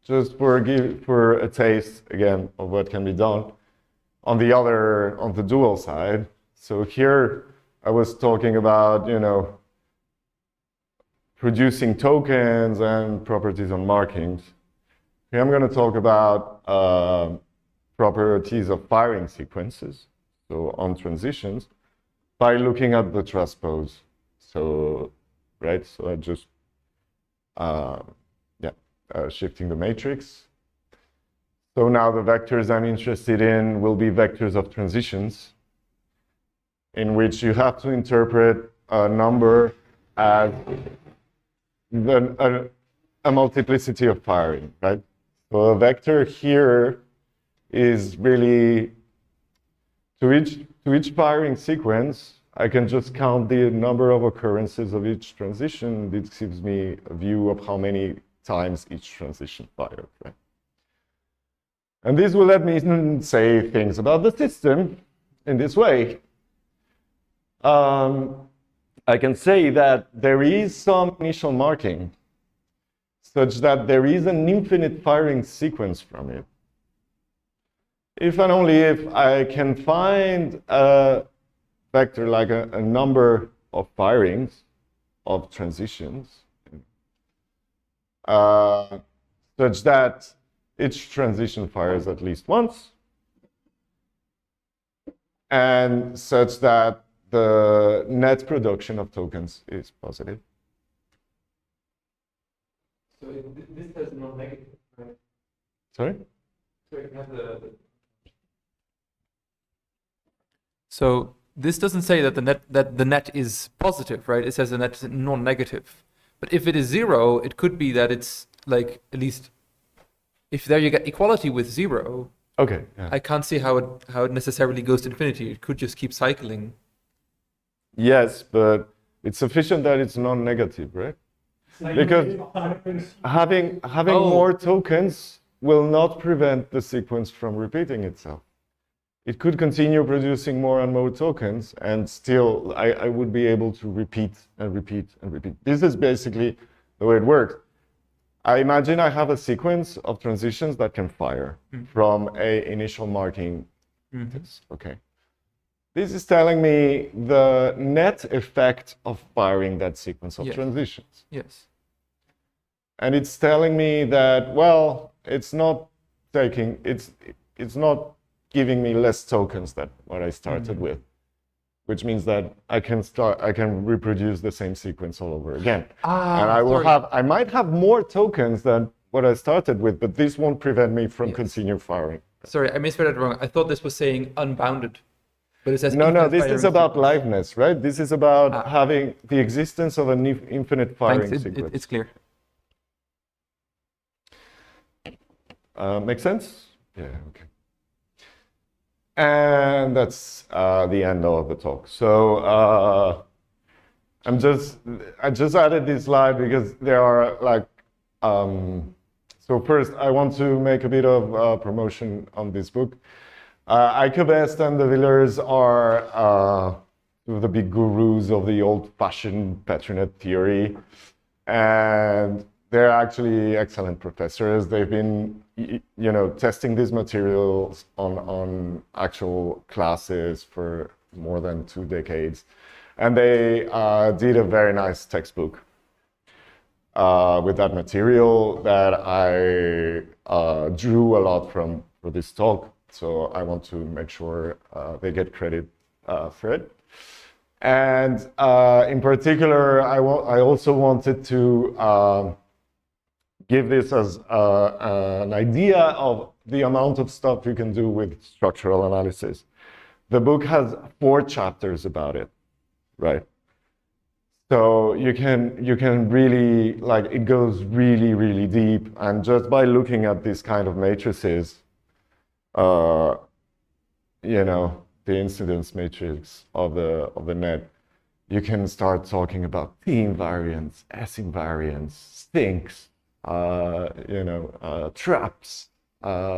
just for a taste again of what can be done on the dual side. So here I was talking about, you know, producing tokens and properties on markings. Here I'm going to talk about properties of firing sequences, so on transitions, by looking at the transpose. So, right, so I just, shifting the matrix. So now the vectors I'm interested in will be vectors of transitions, in which you have to interpret a number as a multiplicity of firing, right? So a vector here is really, to each firing sequence, I can just count the number of occurrences of each transition. This gives me a view of how many times each transition fired, right? And this will let me say things about the system in this way. I can say that there is some initial marking such that there is an infinite firing sequence from it. If and only if I can find a vector like a number of firings of transitions, such that each transition fires at least once, and such that the net production of tokens is positive. So this has no negative, right? Sorry? So it has a... So this doesn't say that the net is positive, right? It says the net is non-negative. But if it is 0, it could be that it's like, at least if there you get equality with 0. Okay. Yeah. I can't see how it necessarily goes to infinity. It could just keep cycling. Yes, but it's sufficient that it's non-negative, right? Because having Oh. more tokens will not prevent the sequence from repeating itself. It could continue producing more and more tokens, and still I would be able to repeat and repeat and repeat. This is basically the way it works. I imagine I have a sequence of transitions that can fire from a initial marking. Okay. This is telling me the net effect of firing that sequence of Yes. transitions. Yes. And it's telling me that, well, it's not giving me less tokens than what I started with, which means that I can reproduce the same sequence all over again. And I might have more tokens than what I started with, but this won't prevent me from continue firing. Sorry, I misread it wrong. I thought this was saying unbounded, but it says No, infinite this firing is about sequence. liveness, right? This is about having the existence of an infinite firing Thanks, sequence. it's clear. Make sense? Yeah, okay. And that's the end of the talk. So I just added this slide because there are like, so first I want to make a bit of promotion on this book. Eike Best and De Villers are two of the big gurus of the old-fashioned Petrinet theory, and they're actually excellent professors. They've been, testing these materials on actual classes for more than 2 decades. And they did a very nice textbook with that material that I drew a lot from for this talk. So I want to make sure they get credit for it. And in particular, I also wanted to give this as an idea of the amount of stuff you can do with structural analysis. The book has 4 chapters about it, right? So you can really, like, it goes really, really deep. And just by looking at this kind of matrices, the incidence matrix of the net, you can start talking about T invariants, S invariants, sinks, traps,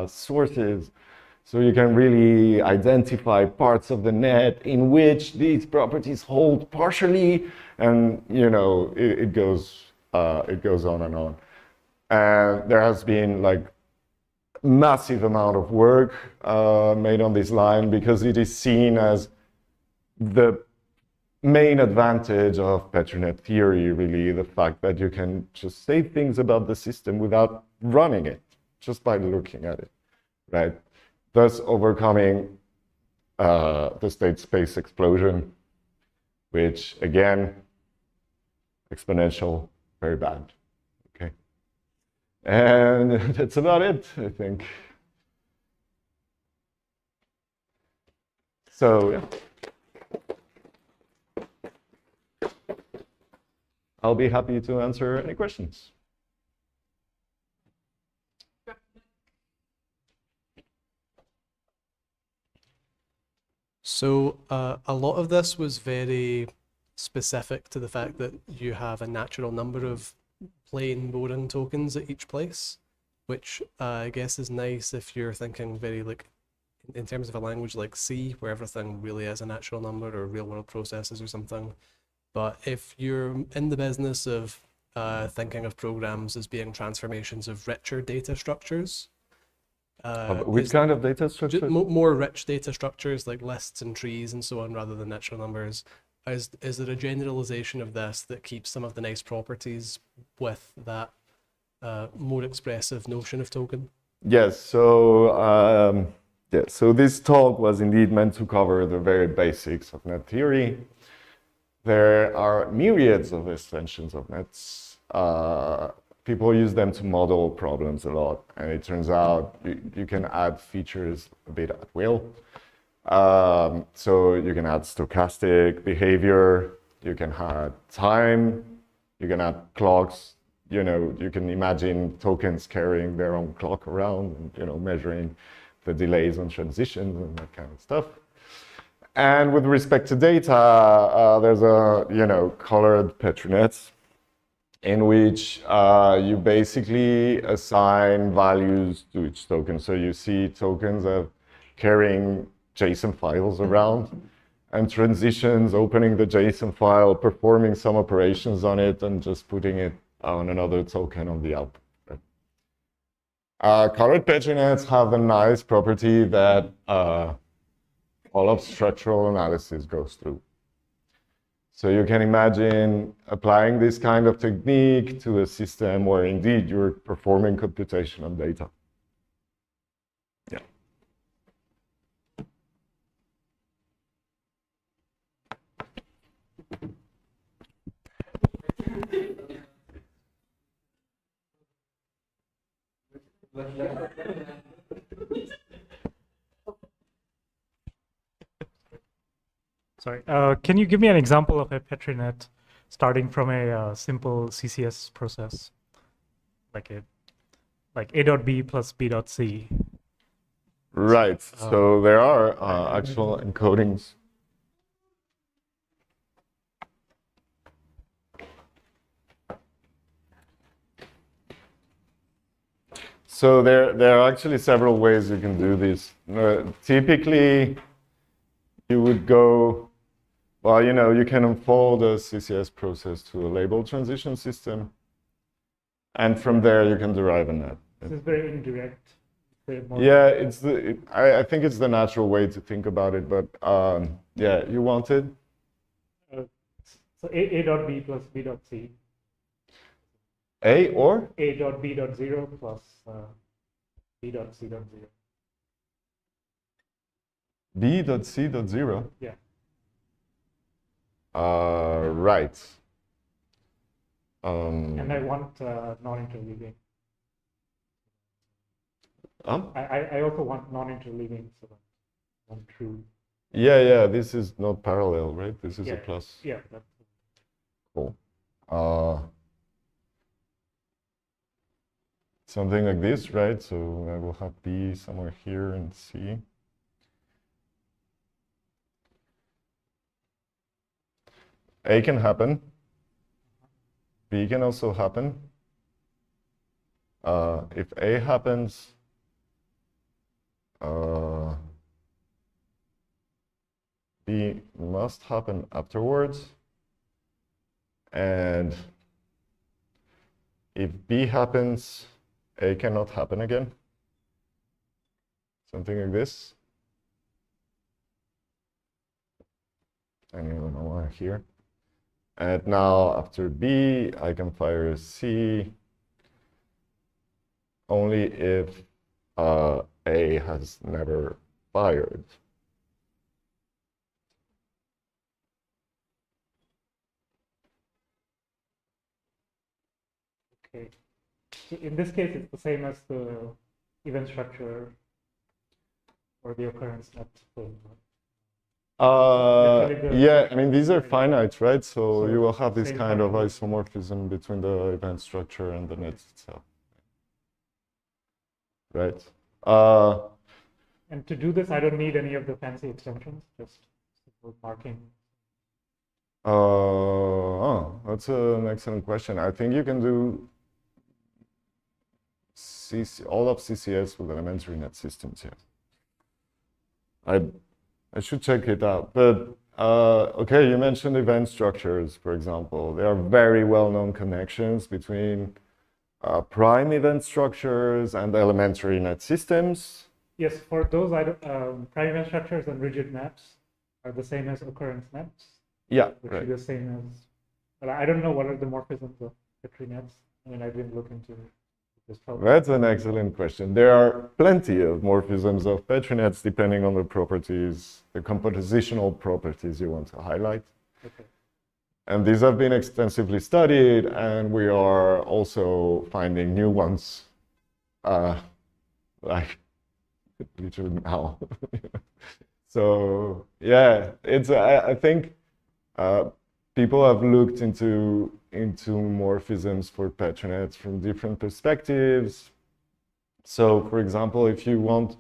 sources. So you can really identify parts of the net in which these properties hold partially, and it goes on and on. And there has been like massive amount of work made on this line because it is seen as the main advantage of Petrinet theory, really, the fact that you can just say things about the system without running it, just by looking at it, right? Thus overcoming the state space explosion, which again, exponential, very bad, okay? And that's about it, I think. So, yeah. I'll be happy to answer any questions. So a lot of this was very specific to the fact that you have a natural number of plain Moran tokens at each place, which I guess is nice if you're thinking very like in terms of a language like C, where everything really is a natural number, or real world processes or something. But if you're in the business of thinking of programs as being transformations of richer data structures, which kind of data structure? More rich data structures like lists and trees and so on, rather than natural numbers. Is there a generalization of this that keeps some of the nice properties with that more expressive notion of token? Yes. So so this talk was indeed meant to cover the very basics of net theory. There are myriads of extensions of nets. People use them to model problems a lot, and it turns out you can add features a bit at will. So you can add stochastic behavior, you can add time, you can add clocks. You can imagine tokens carrying their own clock around, and, measuring the delays on transitions and that kind of stuff. And with respect to data, there's a, colored Petri net in which you basically assign values to each token. So you see tokens of carrying JSON files around, and transitions, opening the JSON file, performing some operations on it, and just putting it on another token on the output. Colored Petri nets have a nice property that all of structural analysis goes through. So you can imagine applying this kind of technique to a system where indeed you're performing computation on data. Yeah. Sorry, can you give me an example of a Petri net starting from a simple CCS process, like A dot B plus B dot C? Right. So there are actual encodings. So there are actually several ways you can do this. Typically, you would go, well, you can unfold a CCS process to a label transition system, and from there you can derive a net. This is very indirect. Yeah, I think it's the natural way to think about it, but yeah, you wanted? So A dot B plus B dot C. A or? A dot B dot 0 plus B dot C dot 0. B dot C dot 0? Yeah. Right. And I want non-interleaving. I also want non-interleaving, so that one true. Yeah, this is not parallel, right? This is a Yeah. plus. Yeah, that's Cool. Something like this, right? So I will have B somewhere here and C. A can happen. B can also happen. If A happens, B must happen afterwards. And if B happens, A cannot happen again. Something like this. And you don't know here. And now after B, I can fire a C only if A has never fired. okay. So in this case, it's the same as the event structure or the occurrence net thing. Yeah, I mean, these are finite, right? So you will have this same kind of finite. isomorphism between the event structure and the net itself. Right. And to do this, I don't need any of the fancy extensions, just simple marking. That's an excellent question. I think you can do all of CCS with elementary net systems, yeah. I should check it out. But okay, you mentioned event structures, for example. There are very well-known connections between prime event structures and elementary net systems. Yes, for those prime event structures and rigid maps are the same as occurrence maps, Yeah, which right. is the same as. Well, I don't know what are the morphisms of Petri nets. I mean, I didn't look into this problem. That's an excellent question. There are plenty of morphisms of Petri nets depending on the properties, the compositional properties you want to highlight. Okay. And these have been extensively studied, and we are also finding new ones, like literally now. So yeah, it's I think people have looked into morphisms for Petri nets from different perspectives. So, for example, if you want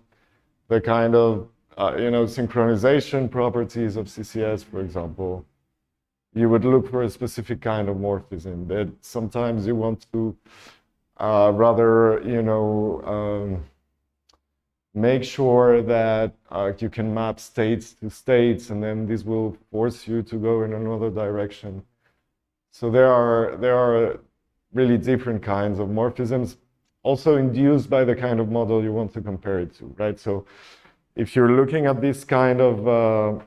the kind of synchronization properties of CCS, for example, you would look for a specific kind of morphism. That sometimes you want to rather, make sure that you can map states to states, and then this will force you to go in another direction. So there are really different kinds of morphisms, also induced by the kind of model you want to compare it to, right? So if you're looking at this kind of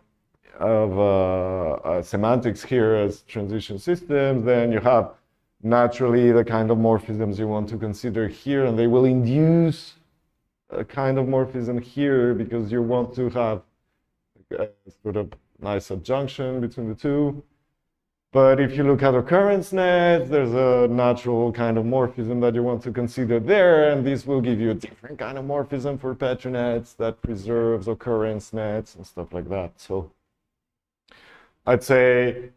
semantics here as transition systems, then you have naturally the kind of morphisms you want to consider here, and they will induce a kind of morphism here because you want to have a sort of nice adjunction between the two. But if you look at occurrence nets, there's a natural kind of morphism that you want to consider there, and this will give you a different kind of morphism for Petri nets that preserves occurrence nets and stuff like that. So I'd say,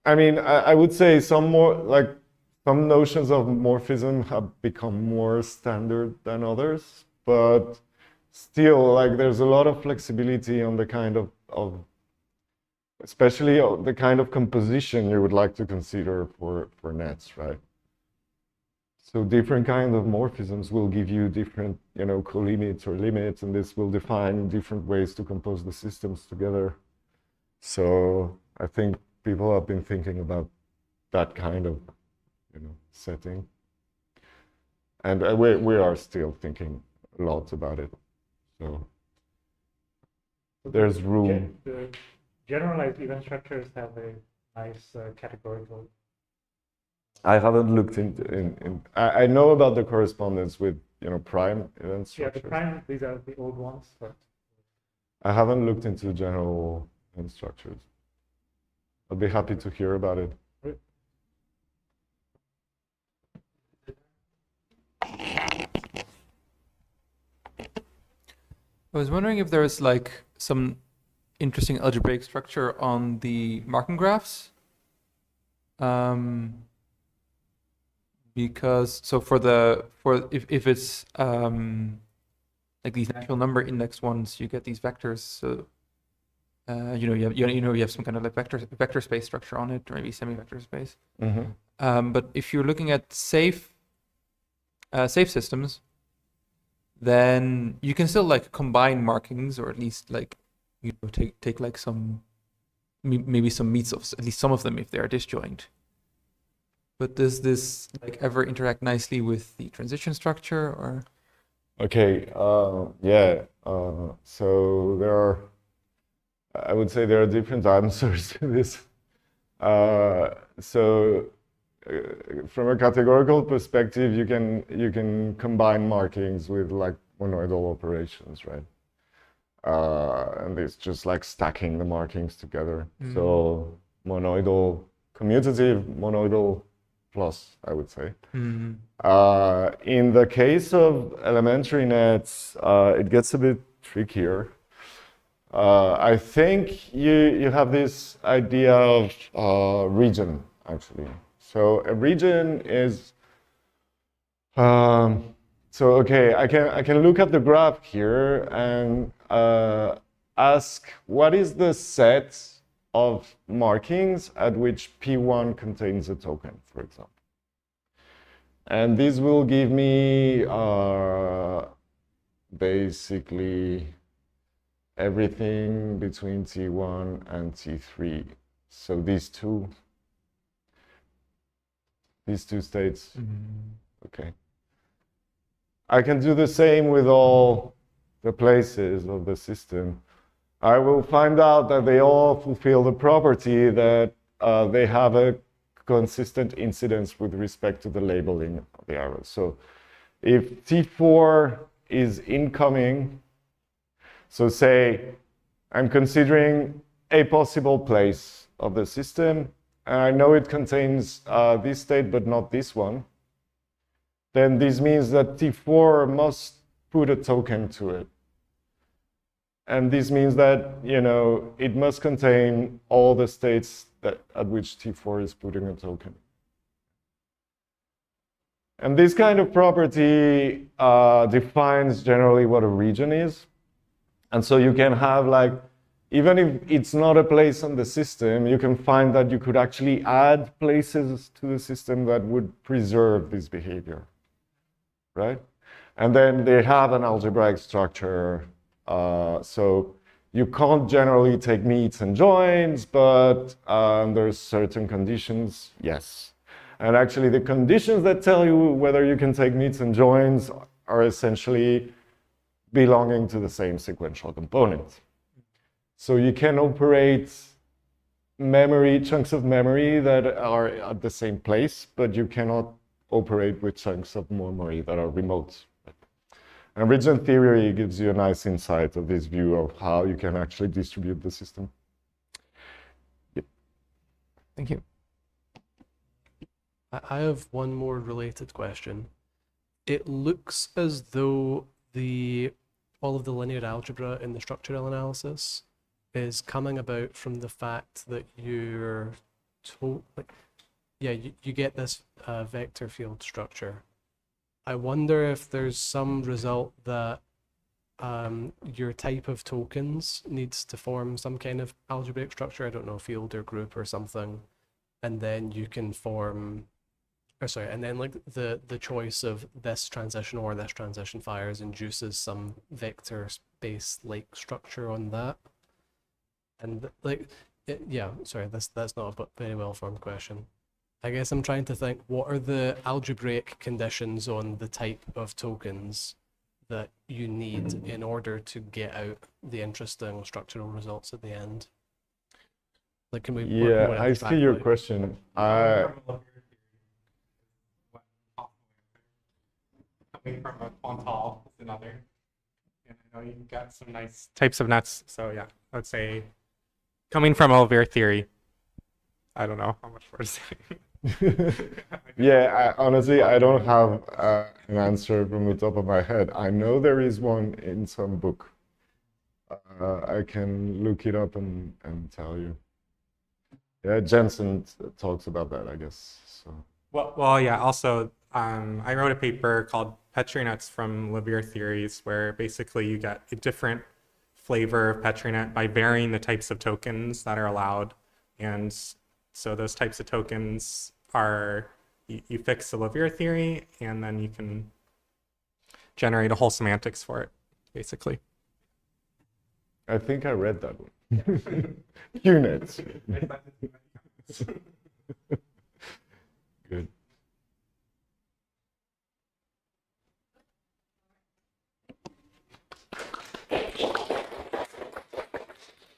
I would say some notions of morphism have become more standard than others, but still, there's a lot of flexibility on the kind of especially the kind of composition you would like to consider for nets, right? So different kinds of morphisms will give you different, colimits or limits, and this will define different ways to compose the systems together. So I think people have been thinking about that kind of, setting. And we are still thinking a lot about it. So there's room. The generalized event structures have a nice categorical. I haven't looked into. I know about the correspondence with prime event structures. Yeah, the prime. These are the old ones, but I haven't looked into general event structures. I'll be happy to hear about it. I was wondering if there's some interesting algebraic structure on the marking graphs. Because if it's these natural number index ones, you get these vectors. So you have some kind of vector space structure on it, or maybe semi-vector space. Mm-hmm. But if you're looking at safe systems, then you can still combine markings, or at least take some maybe some meets of at least some of them if they are disjoint. But does this ever interact nicely with the transition structure, or? Okay. Yeah. So I would say there are different answers to this. From a categorical perspective, you can combine markings with monoidal operations, right? And it's just stacking the markings together. Mm-hmm. So monoidal commutative, monoidal plus, I would say. Mm-hmm. In the case of elementary nets, it gets a bit trickier. I think you have this idea of region, actually. So a region is, okay, I can look at the graph here and ask what is the set of markings at which P1 contains a token, for example. And this will give me basically everything between T1 and T3. So these two states. Mm-hmm. Okay. I can do the same with all the places of the system. I will find out that they all fulfill the property that they have a consistent incidence with respect to the labeling of the arrows. So if T4 is incoming, so say I'm considering a possible place of the system, and I know it contains this state but not this one, then this means that T4 must put a token to it. And this means that, it must contain all the states at which T4 is putting a token. And this kind of property defines generally what a region is. And so you can have like, even if it's not a place on the system, you can find that you could actually add places to the system that would preserve this behavior, right? And then they have an algebraic structure. So you can't generally take meets and joins, but there's certain conditions, yes. And actually the conditions that tell you whether you can take meets and joins are essentially belonging to the same sequential component. So you can operate memory, chunks of memory that are at the same place, but you cannot operate with chunks of memory that are remote. And region theory gives you a nice insight of this view of how you can actually distribute the system. Yep. Thank you. I have one more related question. It looks as though all of the linear algebra in the structural analysis is coming about from the fact that you're told, like, yeah, you get this vector field structure. I wonder if there's some result that your type of tokens needs to form some kind of algebraic structure, I don't know, field or group or something, and then you can form, or sorry, and then like the choice of this transition or this transition fires induces some vector space-like structure on that. And like, yeah, sorry, that's not a very well-formed question. I guess I'm trying to think, what are the algebraic conditions on the type of tokens that you need in order to get out the interesting structural results at the end? Like, can we work Yeah, more I see your question. Coming from a quantol is another. And I know you've got some nice types of nets. So yeah, I would say coming from Aubel theory, I don't know how much more to say. Yeah, honestly, I don't have an answer from the top of my head. I know there is one in some book. I can look it up and tell you. Yeah, Jensen talks about that, I guess. So. Well, yeah. Also, I wrote a paper called Petri nets from Aubel theories, where basically you get a different flavor of Petri net by varying the types of tokens that are allowed, and so those types of tokens are you fix the Aubel theory, and then you can generate a whole semantics for it, basically. I think I read that one. Units.